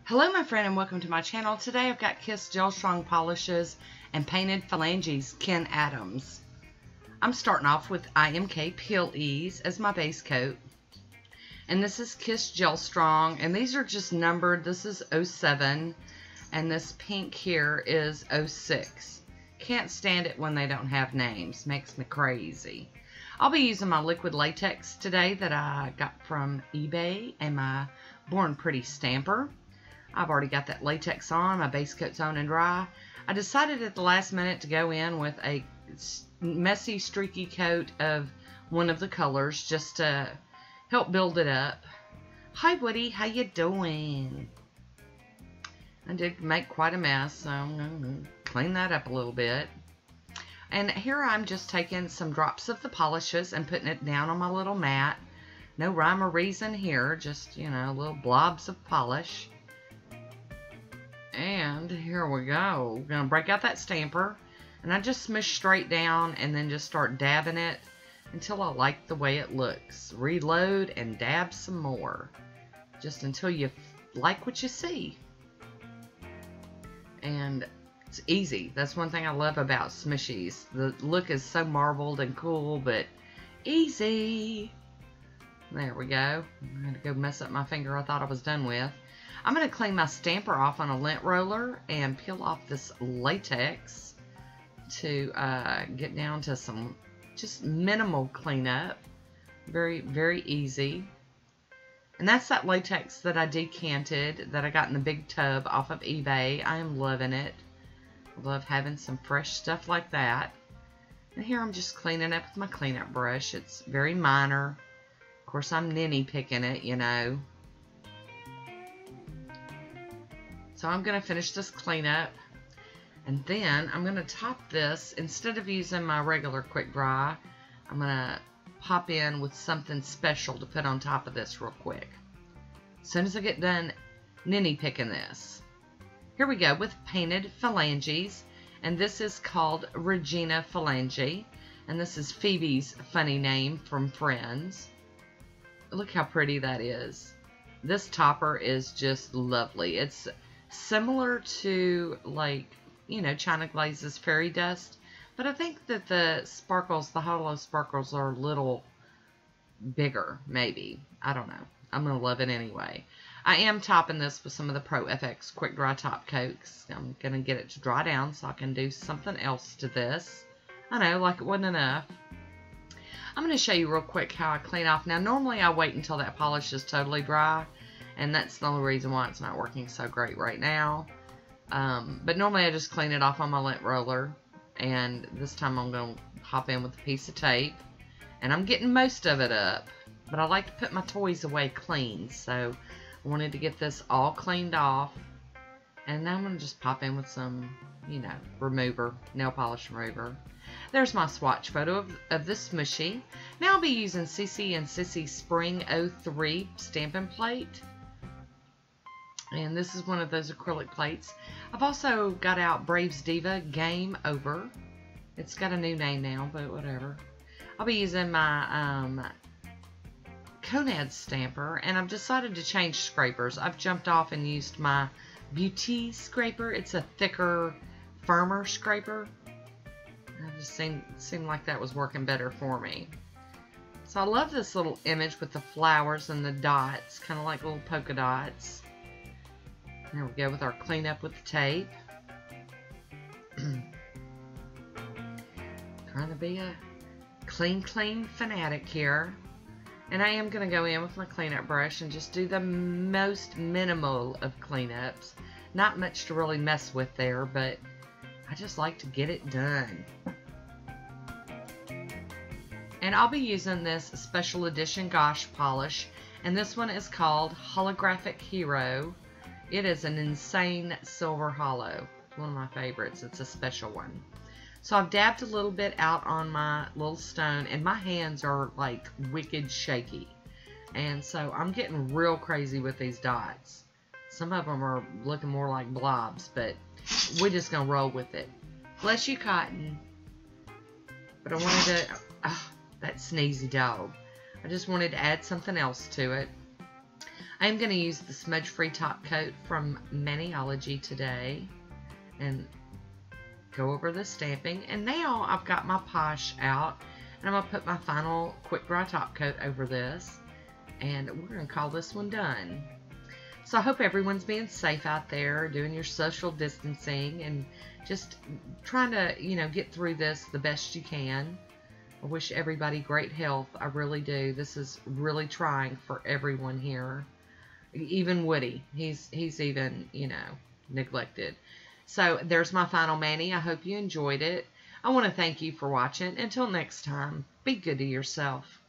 Hello my friend and welcome to my channel. Today I've got Kiss Gel Strong Polishes and Painted Phalanges Ken Adams. I'm starting off with IMK Peel Ease as my base coat. And this is Kiss Gel Strong, and these are just numbered. This is 07 and this pink here is 06. Can't stand it when they don't have names. Makes me crazy. I'll be using my liquid latex today that I got from eBay and my Born Pretty stamper. I've already got that latex on, my base coat's on and dry. I decided at the last minute to go in with a messy, streaky coat of one of the colors just to help build it up. Hi Woody, how you doing? I did make quite a mess, so I'm going to clean that up a little bit. And here I'm just taking some drops of the polishes and putting it down on my little mat. No rhyme or reason here, just, you know, little blobs of polish. And here we go. We're going to break out that stamper. And I just smush straight down and then just start dabbing it until I like the way it looks. Reload and dab some more. Just until you like what you see. And it's easy. That's one thing I love about smushies. The look is so marbled and cool, but easy. There we go. I'm going to go mess up my finger I thought I was done with. I'm going to clean my stamper off on a lint roller and peel off this latex to get down to some just minimal cleanup. Very, very easy. And that's that latex that I decanted that I got in the big tub off of eBay. I am loving it. I love having some fresh stuff like that. And here I'm just cleaning up with my cleanup brush. It's very minor. Of course, I'm ninny picking it, you know. So I'm going to finish this cleanup, and then I'm going to top this. Instead of using my regular quick dry, I'm going to pop in with something special to put on top of this real quick. As soon as I get done ninny picking this. Here we go with Painted Phalanges, and this is called Regina Phalange, and this is Phoebe's funny name from Friends. Look how pretty that is. This topper is just lovely. It's similar to, like, you know, China Glaze's Fairy Dust, but I think that the sparkles, the hollow sparkles, are a little bigger, maybe. I don't know. I'm going to love it anyway. I am topping this with some of the Pro FX Quick Dry Top Coats. I'm going to get it to dry down so I can do something else to this. I know, like it wasn't enough. I'm going to show you real quick how I clean off. Now, normally I wait until that polish is totally dry, and that's the only reason why it's not working so great right now. But normally I just clean it off on my lint roller. And this time I'm going to hop in with a piece of tape. And I'm getting most of it up. But I like to put my toys away clean. So I wanted to get this all cleaned off. And now I'm going to just pop in with some, you know, remover, nail polish remover. There's my swatch photo of this smushy. Now I'll be using Cici and Sisi Spring 03 stamping plate. And this is one of those acrylic plates. I've also got out Braves Diva Game Over. It's got a new name now, but whatever. I'll be using my Conad stamper, and I've decided to change scrapers. I've jumped off and used my Beauty scraper. It's a thicker, firmer scraper. It just seemed like that was working better for me. So I love this little image with the flowers and the dots, kind of like little polka dots. There we go with our cleanup with the tape. Trying to be a clean fanatic here. And I am going to go in with my cleanup brush and just do the most minimal of cleanups. Not much to really mess with there, but I just like to get it done. And I'll be using this special edition Gosh polish, and this one is called Holographic Hero. It is an insane silver hollow. It's one of my favorites. It's a special one. So I've dabbed a little bit out on my little stone, and my hands are like wicked shaky. And so I'm getting real crazy with these dots. Some of them are looking more like blobs, but we're just going to roll with it. Bless you, Cotton. But I wanted to... that sneezy dog. I just wanted to add something else to it. I'm going to use the smudge-free top coat from Maniology today and go over the stamping. And now I've got my Poshe out, and I'm going to put my final quick dry top coat over this, and we're going to call this one done. So I hope everyone's being safe out there, doing your social distancing, and just trying to, you know, get through this the best you can. I wish everybody great health. I really do. This is really trying for everyone here. Even Woody. He's even, you know, neglected. So there's my final mani. I hope you enjoyed it. I want to thank you for watching. Until next time, be good to yourself.